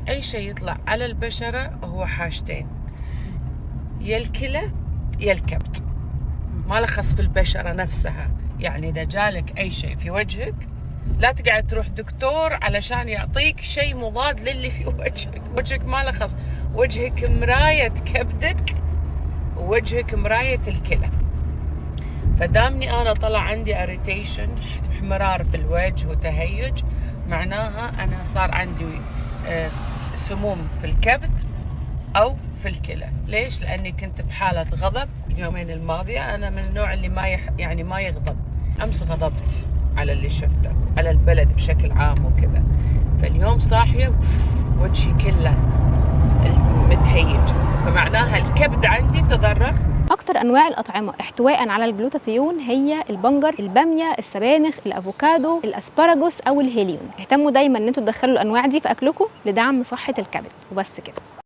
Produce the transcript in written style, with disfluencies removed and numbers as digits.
أي شيء يطلع على البشرة هو حاجتين، يا الكلى يا الكبد، ما لخص في البشرة نفسها. يعني إذا جالك أي شيء في وجهك لا تقعد تروح دكتور علشان يعطيك شيء مضاد للي في وجهك. وجهك ما لخص، وجهك مراية كبدك ووجهك مراية الكلى. فدامني أنا طلع عندي اريتيشن، احمرار في الوجه وتهيج، معناها أنا صار عندي سموم في الكبد أو في الكلى. ليش؟ لأني كنت بحالة غضب اليومين الماضية. أنا من النوع اللي ما يغضب. أمس غضبت على اللي شفته، على البلد بشكل عام وكذا. فاليوم صاحية وجهي كله متهيج، فمعناها الكبد عندي تضرر. اكتر انواع الاطعمه احتواء على الجلوتاثيون هي البنجر، الباميه، السبانخ، الافوكادو، الاسبراجوس او الهيليون. اهتموا دايما ان انتوا تدخلوا الانواع دي في اكلكم لدعم صحه الكبد. وبس كده.